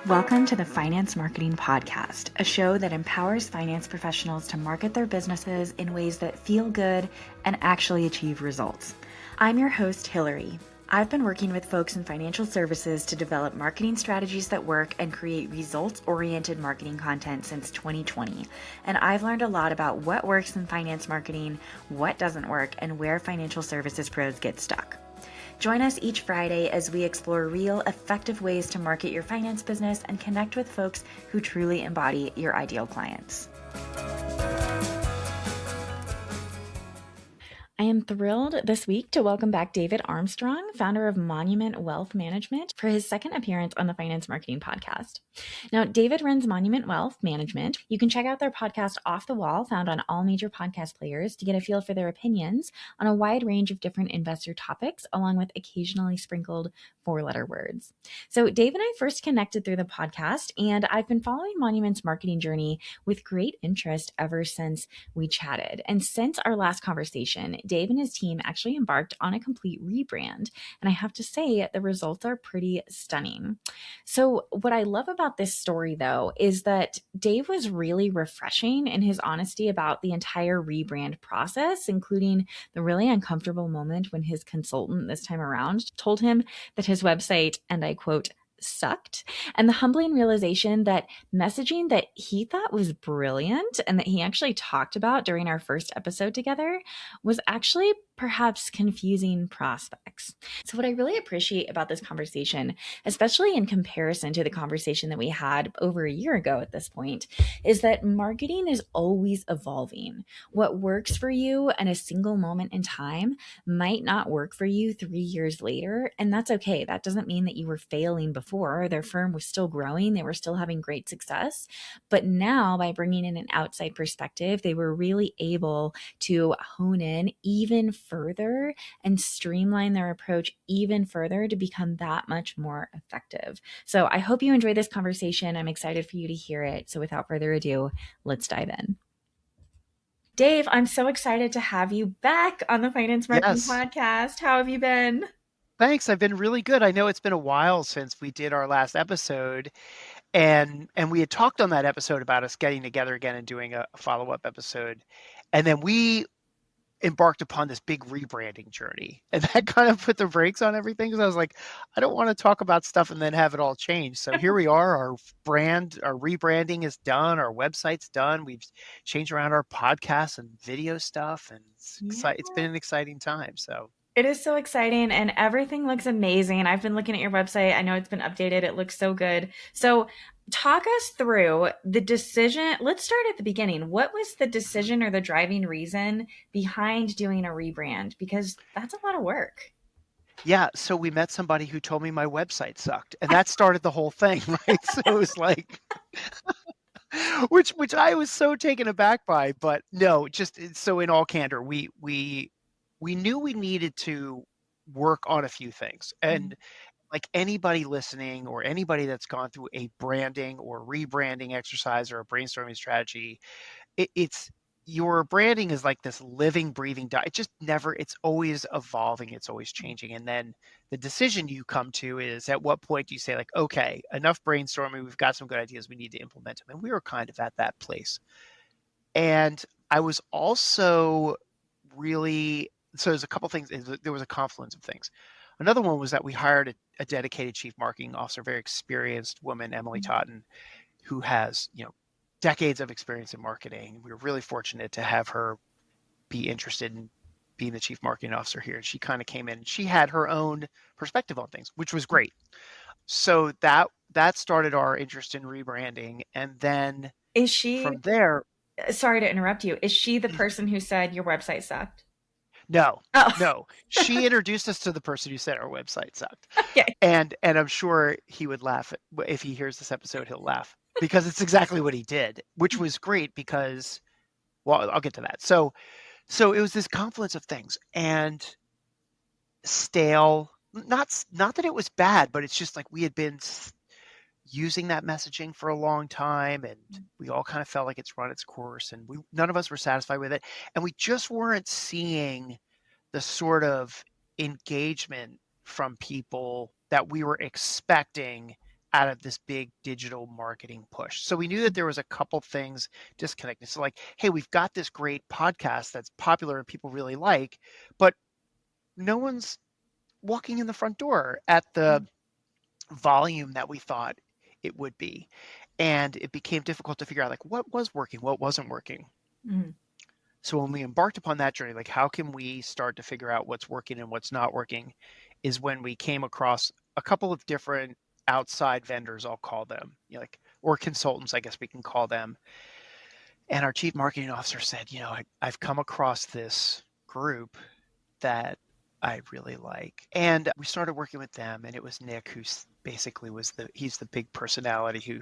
Welcome to the Finance Marketing Podcast, a show that empowers finance professionals to market their businesses in ways that feel good and actually achieve results. I'm your host, Hillary. I've been working with folks in financial services to develop marketing strategies that work and create results-oriented marketing content since 2020. And I've learned a lot about what works in finance marketing, what doesn't work, and where financial services pros get stuck. Join us each Friday as we explore real, effective ways to market your finance business and connect with folks who truly embody your ideal clients. I am thrilled this week to welcome back David Armstrong, founder of Monument Wealth Management, for his second appearance on the Finance Marketing Podcast. Now, David runs Monument Wealth Management. You can check out their podcast Off the Wall, found on all major podcast players, to get a feel for their opinions on a wide range of different investor topics, along with occasionally sprinkled four-letter words. So Dave and I first connected through the podcast, and I've been following Monument's marketing journey with great interest ever since we chatted. And since our last conversation, Dave and his team actually embarked on a complete rebrand. And I have to say, the results are pretty stunning. So what I love about this story, though, is that Dave was really refreshing in his honesty about the entire rebrand process, including the really uncomfortable moment when his consultant this time around told him that his website, and I quote, sucked, and the humbling realization that messaging that he thought was brilliant and that he actually talked about during our first episode together was actually perhaps confusing prospects. So what I really appreciate about this conversation, especially in comparison to the conversation that we had over a year ago at this point, is that marketing is always evolving. What works for you in a single moment in time might not work for you 3 years later, and that's okay. That doesn't mean that you were failing before. Their firm was still growing. They were still having great success. But now, by bringing in an outside perspective, they were really able to hone in even further and streamline their approach even further to become that much more effective. So I hope you enjoy this conversation. I'm excited for you to hear it. So without further ado, let's dive in. Dave, I'm so excited to have you back on the Finance Marketing Podcast. How have you been? Thanks. I've been really good. I know it's been a while since we did our last episode, and we had talked on that episode about us getting together again and doing a follow-up episode. And then we embarked upon this big rebranding journey, and that kind of put the brakes on everything, because I was like, I don't want to talk about stuff and then have it all change. So here we are. Our rebranding is done. Our website's done. We've changed around our podcasts and video stuff, and it's been an exciting time. So it is so exciting, and everything looks amazing. I've been looking at your website. I know it's been updated. It looks so good. So talk us through the decision. Let's start at the beginning. What was the decision or the driving reason behind doing a rebrand? Because that's a lot of work. Yeah, so we met somebody who told me my website sucked, and that started the whole thing, right? So it was like, which I was so taken aback by, but no, just so in all candor, we knew we needed to work on a few things. And like anybody listening or anybody that's gone through a branding or rebranding exercise or a brainstorming strategy, it's your branding is like this living, breathing, it's always evolving. It's always changing. And then the decision you come to is, at what point do you say, like, okay, enough brainstorming. We've got some good ideas. We need to implement them. And we were kind of at that place. And I was also really, so there's a couple things. There was a confluence of things. Another one was that we hired a dedicated chief marketing officer, very experienced woman, Emily Totten, who has, decades of experience in marketing. We were really fortunate to have her be interested in being the chief marketing officer here. And she kind of came in and she had her own perspective on things, which was great. So that started our interest in rebranding. And then from there, sorry to interrupt you. Is she the person who said your website sucked? No. She introduced us to the person who said our website sucked. Okay. And I'm sure he would laugh if he hears this episode. He'll laugh, because it's exactly what he did, which was great because, well, I'll get to that. So it was this confluence of things, and stale, not that it was bad, but it's just like we had been using that messaging for a long time, and we all kind of felt like it's run its course, and none of us were satisfied with it. And we just weren't seeing the sort of engagement from people that we were expecting out of this big digital marketing push. So we knew that there was a couple things disconnected. So like, hey, we've got this great podcast that's popular and people really like, but no one's walking in the front door at the volume that we thought it would be. And it became difficult to figure out like what was working, what wasn't working. Mm-hmm. So when we embarked upon that journey, like how can we start to figure out what's working and what's not working, is when we came across a couple of different outside vendors, I'll call them, like, or consultants, I guess we can call them. And our chief marketing officer said, I've come across this group that I really like. And we started working with them, and it was Nick, who's basically he's the big personality who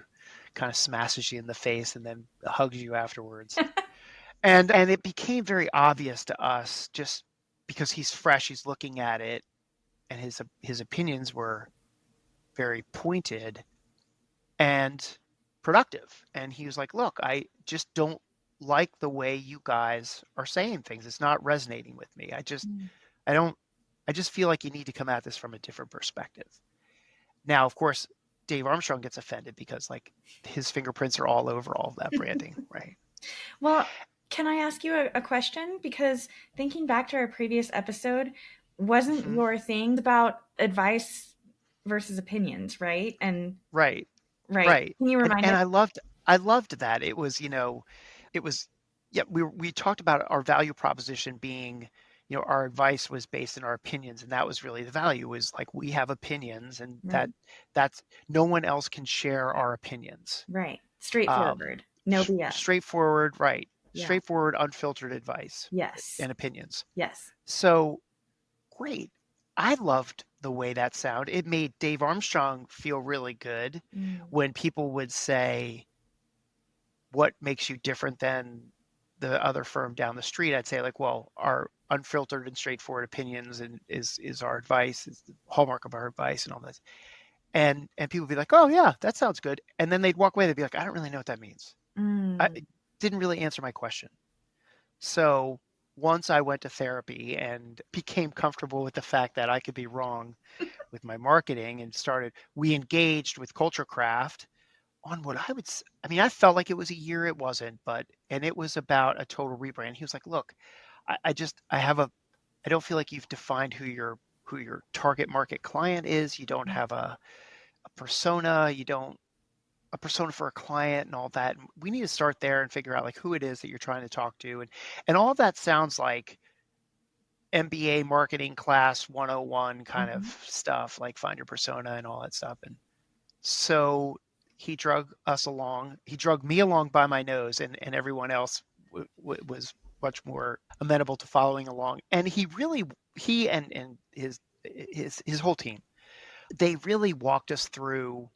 kind of smashes you in the face and then hugs you afterwards. And it became very obvious to us, just because he's fresh, he's looking at it, and his opinions were very pointed and productive. And he was like, look, I just don't like the way you guys are saying things. It's not resonating with me. I just feel like you need to come at this from a different perspective. Now, of course, Dave Armstrong gets offended because like his fingerprints are all over all of that branding, right? Well, can I ask you a question? Because thinking back to our previous episode, wasn't your thing about advice versus opinions, right? And right. Can you remind And us? I loved that. It was, we talked about our value proposition being, our advice was based in our opinions, and that was really the value, was like we have opinions, and Right. that's no one else can share our opinions. Right. Straightforward. No BS. Straightforward, right. Yeah. Straightforward, unfiltered advice. Yes. And opinions. Yes. So great. I loved the way that sounded. It made Dave Armstrong feel really good when people would say, what makes you different than the other firm down the street? I'd say like, well, our unfiltered and straightforward opinions and is our advice, is the hallmark of our advice and all this. And people would be like, oh yeah, that sounds good. And then they'd walk away. They'd be like, I don't really know what that means. It didn't really answer my question. So once I went to therapy and became comfortable with the fact that I could be wrong with my marketing, and we engaged with Culture Craft on what I felt like it was a year, it wasn't, and it was about a total rebrand. He was like, look, I don't feel like you've defined who your target market client is. You don't have a persona, a persona for a client and all that. And we need to start there and figure out like who it is that you're trying to talk to. And all of that sounds like MBA marketing class 101 kind of stuff, like find your persona and all that stuff. And so he drug me along by my nose, and everyone else was much more amenable to following along. And he and his whole team, they really walked us through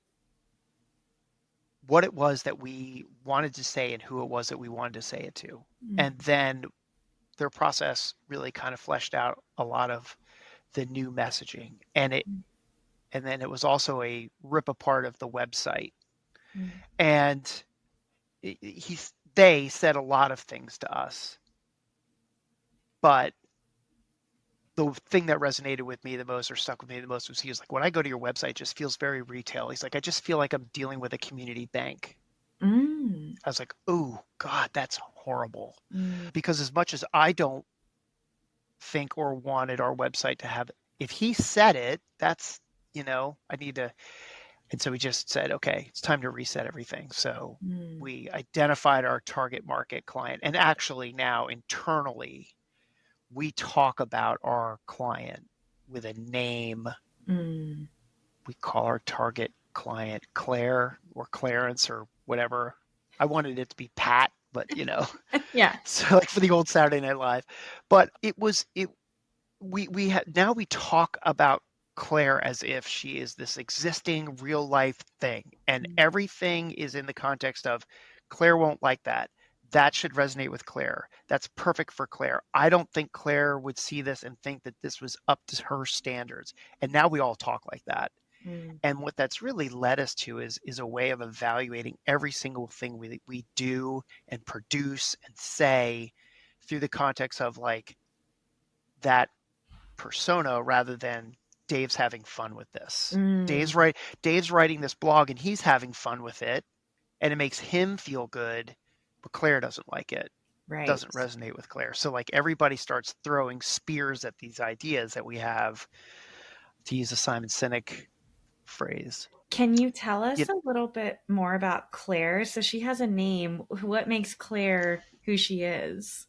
what it was that we wanted to say and who it was that we wanted to say it to. And then their process really kind of fleshed out a lot of the new messaging. And then it was also a rip apart of the website. And they said a lot of things to us, but the thing that resonated with me the most, or stuck with me the most, was he was like, when I go to your website, it just feels very retail. He's like, I just feel like I'm dealing with a community bank. I was like, oh God, that's horrible. Because as much as I don't think or wanted our website to have, if he said it, that's, I need to. And so we just said, okay, it's time to reset everything. So we identified our target market client. And actually now internally, we talk about our client with a name. We call our target client Claire or Clarence or whatever. I wanted it to be Pat, but Yeah. So like for the old Saturday Night Live. But now we talk about Claire as if she is this existing real life thing, and everything is in the context of Claire won't like that. That should resonate with Claire. That's perfect for Claire. I don't think Claire would see this and think that this was up to her standards. And now we all talk like that. And what that's really led us to is a way of evaluating every single thing we do and produce and say through the context of like that persona, rather than Dave's having fun with this. Mm, Dave's writing this blog and he's having fun with it, and it makes him feel good, but Claire doesn't like it. right. Doesn't resonate with Claire. So like everybody starts throwing spears at these ideas that we have, to use a Simon Sinek phrase. Can you tell You, us a little bit more about Claire? So she has a name. What makes Claire who she is?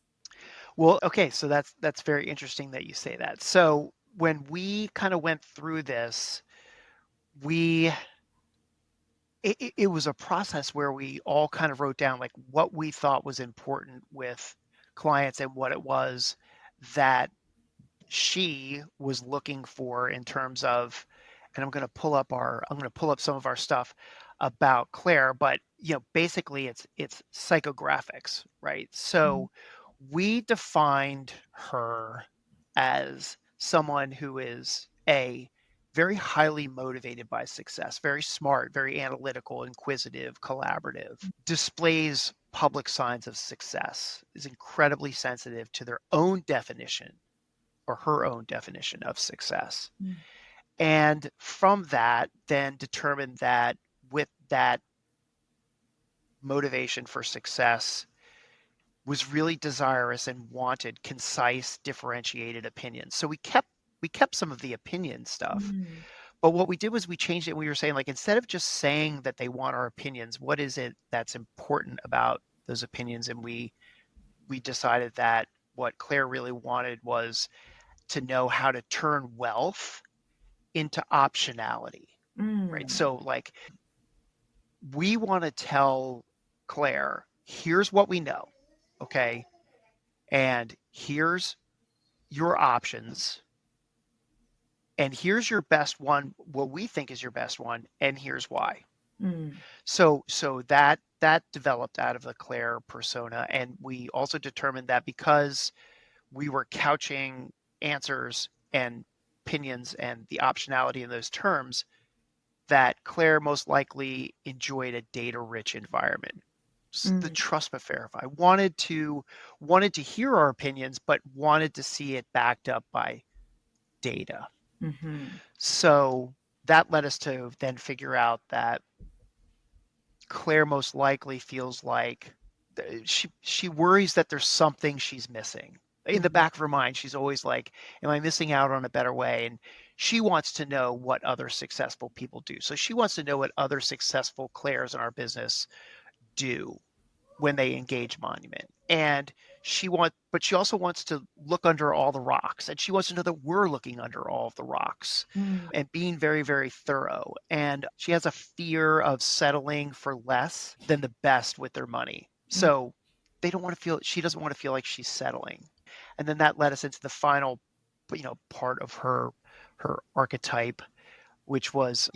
well, okay, so that's very interesting that you say that. So when we kind of went through this, we it was a process where we all kind of wrote down like what we thought was important with clients and what it was that she was looking for in terms of, and I'm going to pull up some of our stuff about Claire, but basically it's psychographics, right? Mm, So we defined her as someone who is a very highly motivated by success, very smart, very analytical, inquisitive, collaborative, displays public signs of success, is incredibly sensitive to their own definition or her own definition of success. mm, And from that, then determined that with that motivation for success, was really desirous and wanted concise, differentiated opinions. So we kept some of the opinion stuff, mm, but what we did was we changed it. We were saying like instead of just saying that they want our opinions, what is it that's important about those opinions? And we decided that what Claire really wanted was to know how to turn wealth into optionality, right? mm, So like we want to tell Claire, here's what we know, okay? And here's your options. And here's your best one, what we think is your best one, and here's why. mm, So that developed out of the Claire persona. And we also determined that because we were couching answers and opinions and the optionality in those terms, that Claire most likely enjoyed a data-rich environment. The mm, trust but verify. Wanted to hear our opinions, but wanted to see it backed up by data. mhm, So that led us to then figure out that Claire most likely feels like she worries that there's something she's missing. In the mhm, back of her mind, she's always like, am I missing out on a better way? And she wants to know what other successful people do. So she wants to know what other successful Claires in our business do when they engage Monument. And but she also wants to look under all the rocks, and she wants to know that we're looking under all of the rocks mm, and being very, very thorough. And she has a fear of settling for less than the best with their money. mm, So she doesn't want to feel like she's settling. And then that led us into the final, part of her archetype, which was,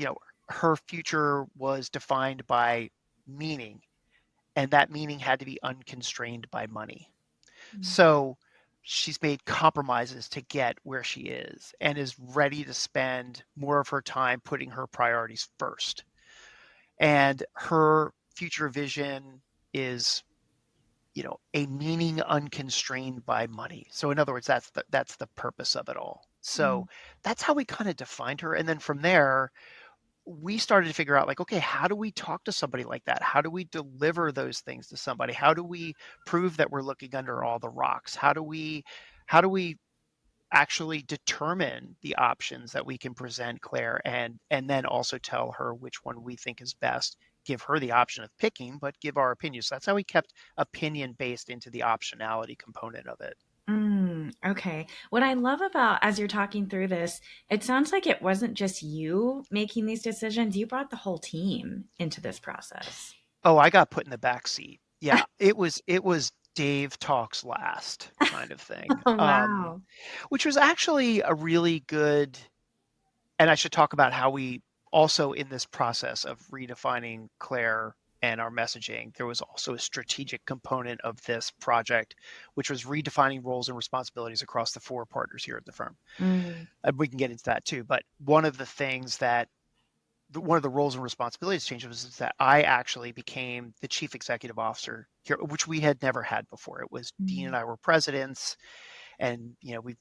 her future was defined by meaning, and that meaning had to be unconstrained by money. mm, So she's made compromises to get where she is and is ready to spend more of her time putting her priorities first. And her future vision is, a meaning unconstrained by money. So in other words, that's the purpose of it all. So mm, that's how we kind of defined her. And then from there, we started to figure out like, okay, how do we talk to somebody like that? How do we deliver those things to somebody? How do we prove that we're looking under all the rocks? How do we actually determine the options that we can present Claire, and then also tell her which one we think is best, give her the option of picking, but give our opinions. So that's how we kept opinion based into the optionality component of it. mm. Okay. What I love about as you're talking through this, it sounds like it wasn't just you making these decisions. You brought the whole team into this process. Oh, I got put in the back seat. Yeah, it was Dave talks last kind of thing. Oh, wow. Which was actually a really good, and I should talk about how we also in this process of redefining Claire and our messaging, there was also a strategic component of this project, which was redefining roles and responsibilities across the four partners here at the firm. Mm, And we can get into that too. But one of the things that one of the roles and responsibilities changes was that I actually became the chief executive officer here, which we had never had before. It was Dean mm, and I were presidents, And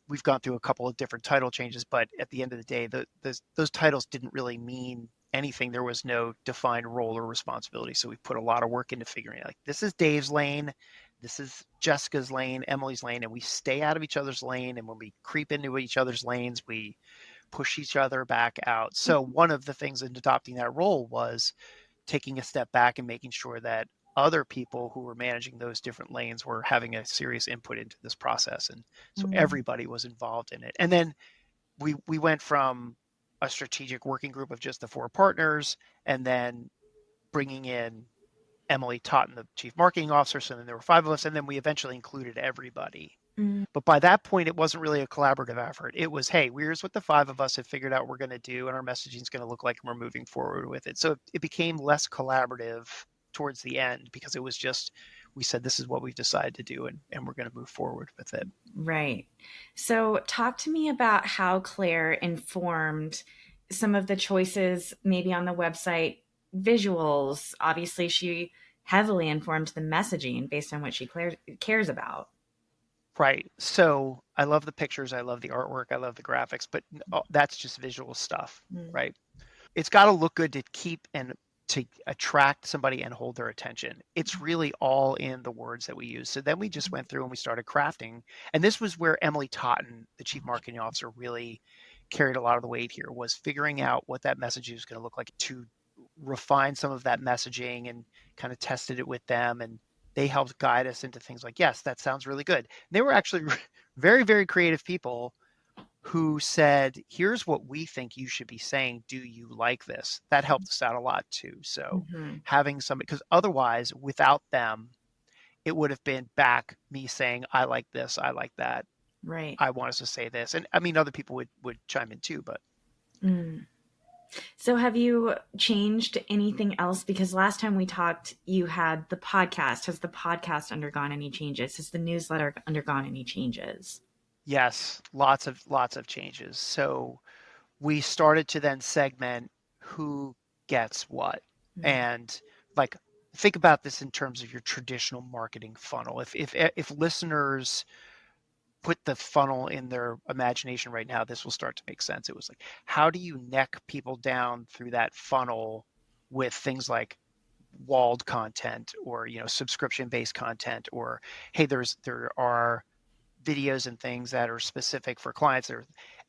we've gone through a couple of different title changes, but at the end of the day, those titles didn't really mean anything. There was no defined role or responsibility. So we put a lot of work into figuring out, like, this is Dave's lane, this is Jessica's lane, Emily's lane, and we stay out of each other's lane. And when we creep into each other's lanes, we push each other back out. So one of the things in adopting that role was taking a step back and making sure that other people who were managing those different lanes were having a serious input into this process. And so everybody was involved in it. And then we went from a strategic working group of just the 4 partners, and then bringing in Emily Totten, the chief marketing officer. So then there were 5 of us, and then we eventually included everybody. But by that point, it wasn't really a collaborative effort. It was, hey, here's what the 5 of us have figured out we're going to do, and our messaging is going to look like, and we're moving forward with it. So it became less collaborative towards the end, because it was just, we said, this is what we've decided to do, and we're going to move forward with it. Right. So talk to me about how Claire informed some of the choices, maybe on the website, visuals. Obviously, she heavily informed the messaging based on what she cares about. Right. So I love the pictures. I love the artwork. I love the graphics, but that's just visual stuff, right? It's got to look good to keep and to attract somebody and hold their attention. It's really all in the words that we use. So then we just went through and we started crafting. And this was where Emily Totten, the chief marketing officer, really carried a lot of the weight here, was figuring out what that message was going to look like, to refine some of that messaging, and kind of tested it with them. And they helped guide us into things like, yes, that sounds really good. And they were actually very, very creative people who said, here's what we think you should be saying. Do you like this? That helped us out a lot too. So having somebody, because otherwise, without them, it would have been back me saying, I like this, I like that. Right. I want us to say this. And I mean, other people would chime in too, but. So have you changed anything else? Because last time we talked, you had the podcast. Has the podcast undergone any changes? Has the newsletter undergone any changes? Yes, lots of changes. So we started to then segment who gets what. And like, think about this in terms of your traditional marketing funnel. If listeners put the funnel in their imagination right now, this will start to make sense. It was like, how do you neck people down through that funnel with things like walled content, or subscription-based content, or hey, there are videos and things that are specific for clients there.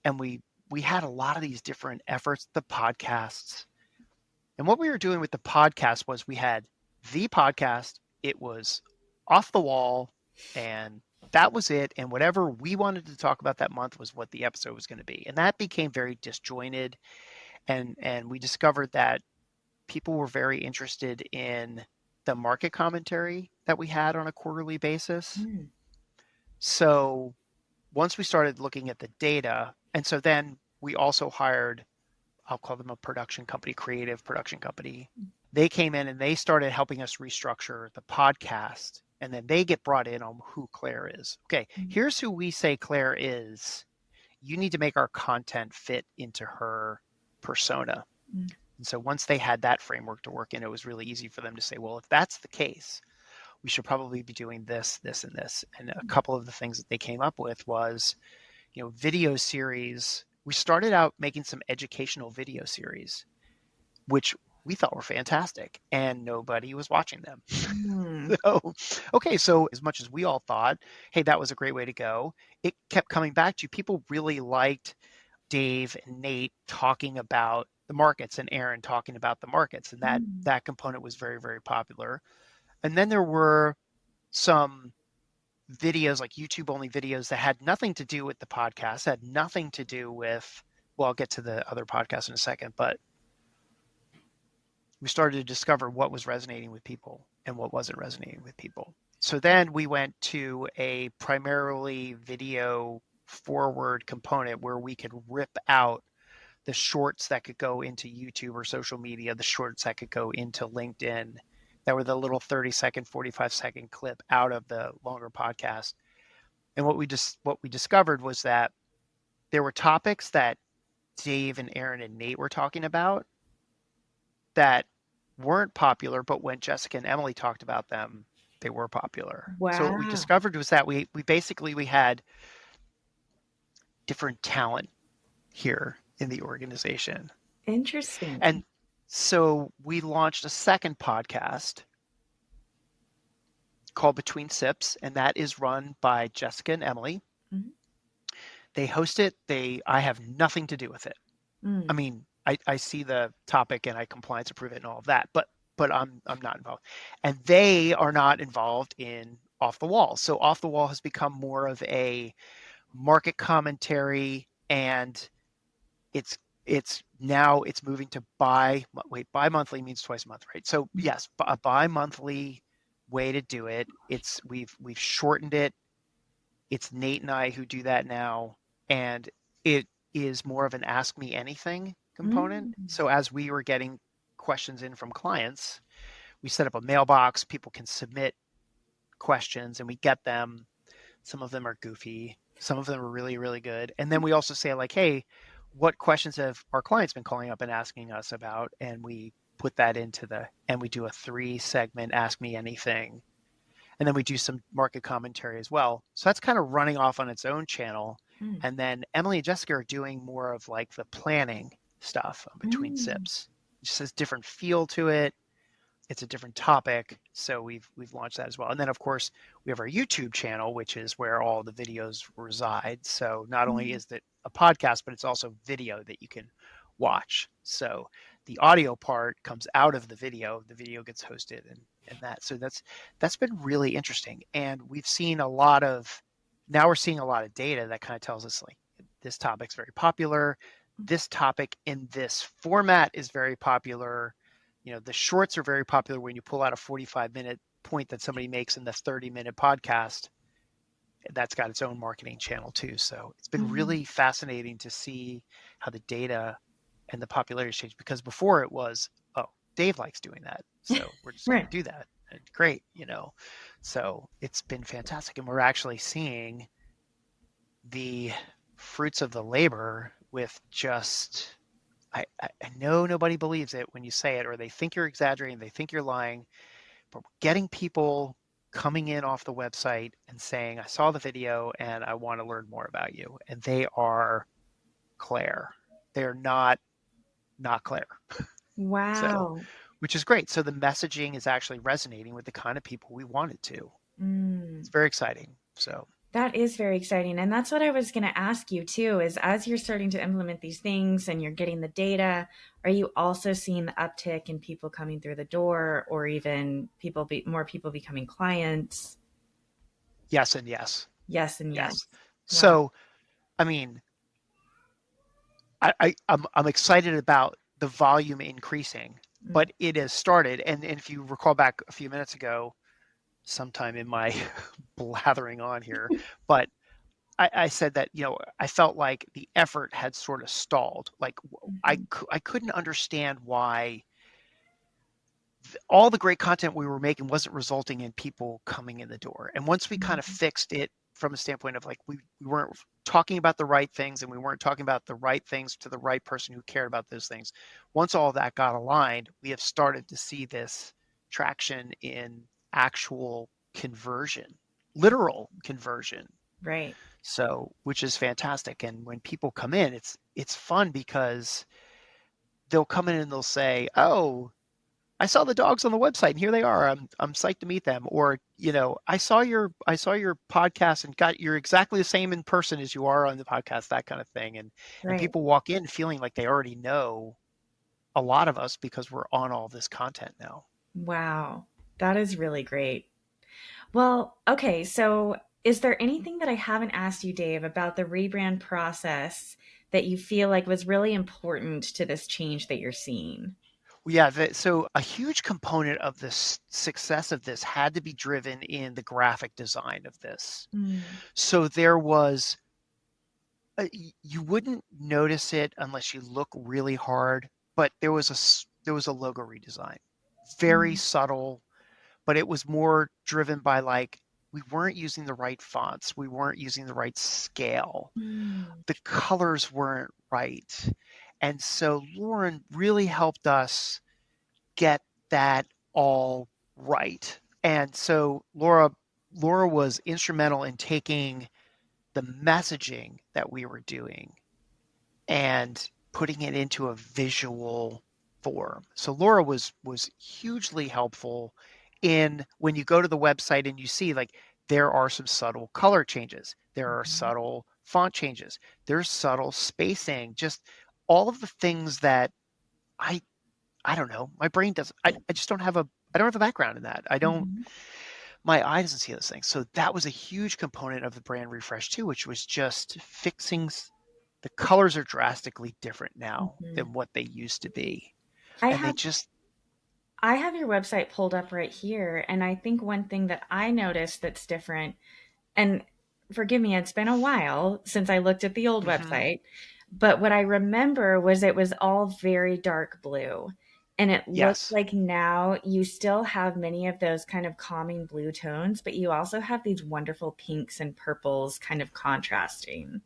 And we had a lot of these different efforts, the podcasts. And what we were doing with the podcast was, we had the podcast, it was off the wall, and that was it. And whatever we wanted to talk about that month was what the episode was going to be. And that became very disjointed. And we discovered that people were very interested in the market commentary that we had on a quarterly basis. So once we started looking at the data, and so then we also hired, I'll call them a production company, creative production company. They came in and they started helping us restructure the podcast, and then they get brought in on who Claire is. Okay, here's who we say Claire is. You need to make our content fit into her persona. And so once they had that framework to work in, it was really easy for them to say, well, if that's the case, we should probably be doing this, this, and this. And a couple of the things that they came up with was, video series. We started out making some educational video series, which we thought were fantastic, and nobody was watching them. So as much as we all thought, hey, that was a great way to go, it kept coming back to people really liked Dave and Nate talking about the markets, and Aaron talking about the markets. And that component was very, very popular. And then there were some videos, like YouTube only videos, that had nothing to do with the podcast, had nothing to do with, well, I'll get to the other podcast in a second, but we started to discover what was resonating with people and what wasn't resonating with people. So then we went to a primarily video forward component where we could rip out the shorts that could go into YouTube or social media, the shorts that could go into LinkedIn, that were the little 30-second, 45-second clip out of the longer podcast. And what we discovered was that there were topics that Dave and Aaron and Nate were talking about that weren't popular, but when Jessica and Emily talked about them, they were popular. Wow. So what we discovered was that we had different talent here in the organization. Interesting. And so we launched a second podcast called Between Sips, and that is run by Jessica and Emily. Mm-hmm. They host it. I have nothing to do with it. I mean, I see the topic and I compliance approve it and all of that, but I'm not involved. And they are not involved in Off the Wall. So Off the Wall has become more of a market commentary, and it's now it's moving to bi-monthly means twice a month, right? So yes, a bi-monthly way to do it. We've shortened it. It's Nate and I who do that now, and it is more of an ask me anything component. So as we were getting questions in from clients, we set up a mailbox. People can submit questions and we get them. Some of them are goofy. Some of them are really, really good. And then we also say like, hey, what questions have our clients been calling up and asking us about? And we put that and we do a 3-segment Ask Me Anything. And then we do some market commentary as well. So that's kind of running off on its own channel. And then Emily and Jessica are doing more of like the planning stuff Between Sips. It just has different feel to it. It's a different topic, so we've launched that as well. And then of course we have our YouTube channel, which is where all the videos reside. So not only is it a podcast, but it's also video that you can watch. So the audio part comes out of the video gets hosted and that. So that's been really interesting. And we're seeing a lot of data that kind of tells us like this topic's very popular. This topic in this format is very popular. The shorts are very popular when you pull out a 45-minute point that somebody makes in the 30-minute podcast. That's got its own marketing channel too. So it's been really fascinating to see how the data and the popularity changed, because before it was, oh, Dave likes doing that, so we're just going to do that. And great, So it's been fantastic. And we're actually seeing the fruits of the labor with just... I know nobody believes it when you say it, or they think you're exaggerating, they think you're lying, but getting people coming in off the website and saying, I saw the video and I want to learn more about you. And they are Claire. They're not Claire. Wow. So, which is great. So the messaging is actually resonating with the kind of people we want it to. It's very exciting. So that is very exciting. And that's what I was going to ask you too, is as you're starting to implement these things and you're getting the data, are you also seeing the uptick in people coming through the door, or even more people becoming clients? Yes and yes. Yes and yes. Wow. So, I mean, I'm excited about the volume increasing, but it has started. And if you recall back a few minutes ago, sometime in my blathering on here, but I said that, I felt like the effort had sort of stalled. Like I couldn't understand why all the great content we were making wasn't resulting in people coming in the door. And once we kind of fixed it from a standpoint of like, we weren't talking about the right things, and we weren't talking about the right things to the right person who cared about those things. Once all that got aligned, we have started to see this traction in actual conversion, literal conversion. Right. So, which is fantastic. And when people come in, it's fun because they'll come in and they'll say, oh, I saw the dogs on the website and here they are. I'm psyched to meet them. Or, I saw your podcast and you're exactly the same in person as you are on the podcast, that kind of thing. And people walk in feeling like they already know a lot of us because we're on all this content now. Wow. That is really great. Well, okay. So is there anything that I haven't asked you, Dave, about the rebrand process that you feel like was really important to this change that you're seeing? Yeah, so a huge component of the success of this had to be driven in the graphic design of this. So there was, you wouldn't notice it unless you look really hard, but there was a logo redesign, very subtle, but it was more driven by like, we weren't using the right fonts, we weren't using the right scale, the colors weren't right. And so Lauren really helped us get that all right. And so Laura was instrumental in taking the messaging that we were doing and putting it into a visual form. So Laura was hugely helpful in when you go to the website and you see like there are some subtle color changes, there are Mhm. subtle font changes, there's subtle spacing, just all of the things that I I don't know, my brain doesn't I just don't have a background in that. I don't Mhm. My eye doesn't see those things. So that was a huge component of the brand refresh too, which was just fixing the colors are drastically different now Mhm. than what they used to be. I And they have just, I have your website pulled up right here, and I think one thing that I noticed that's different, and forgive me, it's been a while since I looked at the old mhm, website, but what I remember was it was all very dark blue. And it looks yes, like now you still have many of those kind of calming blue tones, but you also have these wonderful pinks and purples kind of contrasting.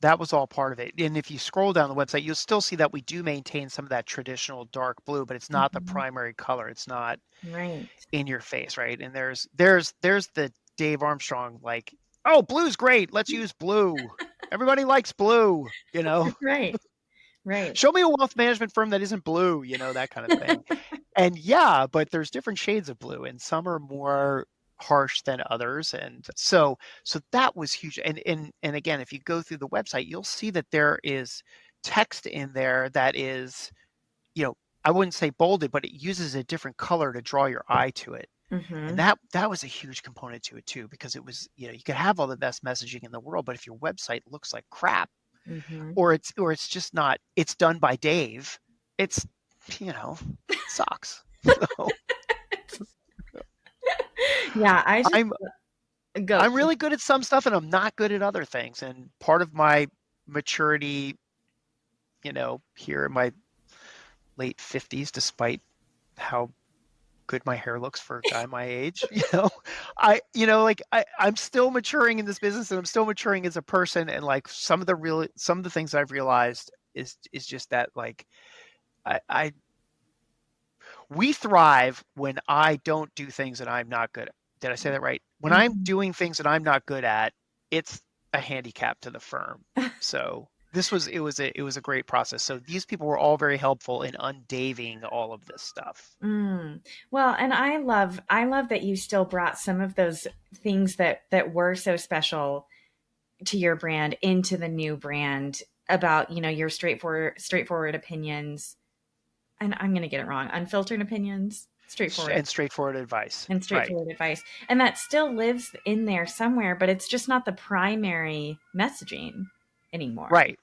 that was all part of it. And if you scroll down the website, you'll still see that we do maintain some of that traditional dark blue, but it's not the Mhm. primary color. It's not Right. in your face, right? And there's the Dave Armstrong like, oh, blue's great. Let's use blue. Everybody likes blue, you know. Right. Right. Show me a wealth management firm that isn't blue, that kind of thing. And yeah, but there's different shades of blue and some are more harsh than others. And so that was huge. And again, if you go through the website, you'll see that there is text in there that is, you know, I wouldn't say bolded, but it uses a different color to draw your eye to it. And Mhm. that was a huge component to it too, because it was, you could have all the best messaging in the world, but if your website looks like crap, Mhm. or it's just not it's done by Dave, it's sucks. So Yeah, I just I'm go. I'm really good at some stuff and I'm not good at other things. And part of my maturity, here in my late 50s, despite how good my hair looks for a guy my age, I'm still maturing in this business and I'm still maturing as a person. And like some of the things I've realized is just that like I we thrive when I don't do things that I'm not good at. Did I say that right? When I'm Mhm. doing things that I'm not good at, it's a handicap to the firm. So it was a great process. So these people were all very helpful in undaving all of this stuff. Mm. Well, and I love that you still brought some of those things that were so special to your brand into the new brand about, your straightforward opinions. And I'm going to get it wrong. Unfiltered opinions, straightforward And straightforward advice. and Right. straightforward advice. And that still lives in there somewhere, but it's just not the primary messaging anymore. Right.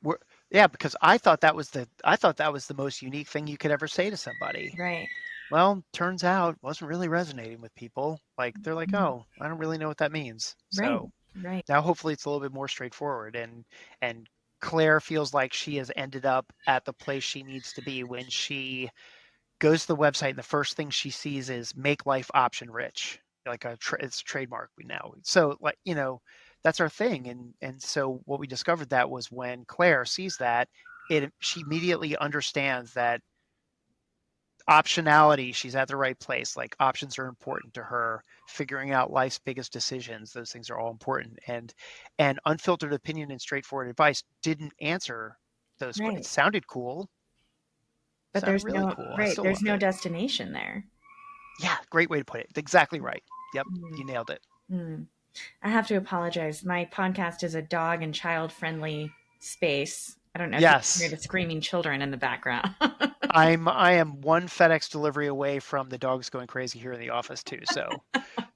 Yeah, because I thought that was the most unique thing you could ever say to somebody. Right. Well, turns out it wasn't really resonating with people. Like they're like, Mm. "Oh, I don't really know what that means." Right. So Right. now hopefully it's a little bit more straightforward and Claire feels like she has ended up at the place she needs to be when she goes to the website and the first thing she sees is make life option rich. Like it's a trademark we now. So like, that's our thing. And so what we discovered that was when Claire sees that, she immediately understands that optionality, she's at the right place. Like options are important to her. Figuring out life's biggest decisions, those things are all important. And unfiltered opinion and straightforward advice didn't answer those questions. Right. It sounded cool. But Sounded there's really no cool. I right, still there's love no it. destination there. Yeah, great way to put it. Exactly right. Yep, Mm. you nailed it. Mm. I have to apologize. My podcast is a dog and child friendly space. I don't know if you can hear Yes. the screaming children in the background. I am one FedEx delivery away from the dogs going crazy here in the office too. So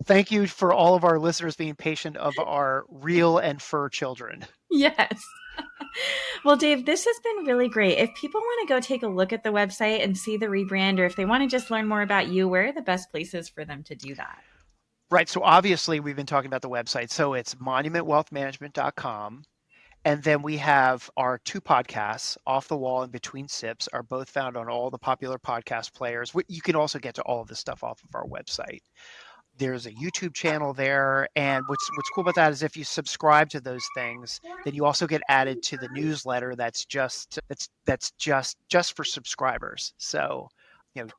thank you for all of our listeners being patient of our real and fur children. Yes. Well, Dave, this has been really great. If people want to go take a look at the website and see the rebrand, or if they want to just learn more about you, where are the best places for them to do that? Right. So obviously we've been talking about the website. So it's monumentwealthmanagement.com. And then we have our two podcasts, Off the Wall and Between Sips, are both found on all the popular podcast players. You can also get to all of this stuff off of our website. There's a YouTube channel there, and what's cool about that is if you subscribe to those things, then you also get added to the newsletter that's just for subscribers. So, you know,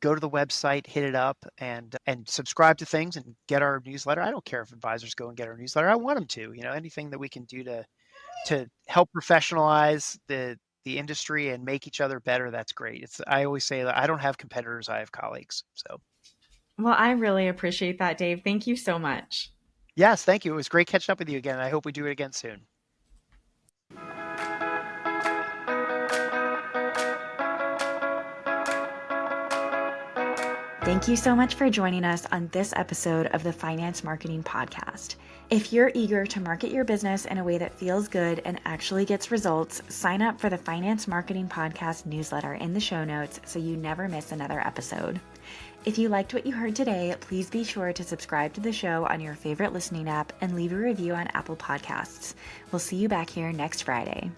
go to the website, hit it up, and subscribe to things and get our newsletter. I don't care if advisors go and get our newsletter. I want them to. Anything that we can do to help professionalize the industry and make each other better, that's great. I always say that I don't have competitors, I have colleagues. So, Well, I really appreciate that, Dave. Thank you so much. yes, thank you. It was great catching up with you again. I hope we do it again soon. Thank you so much for joining us on this episode of the Finance Marketing Podcast. If you're eager to market your business in a way that feels good and actually gets results, sign up for the Finance Marketing Podcast newsletter in the show notes so you never miss another episode. If you liked what you heard today, please be sure to subscribe to the show on your favorite listening app and leave a review on Apple Podcasts. We'll see you back here next Friday.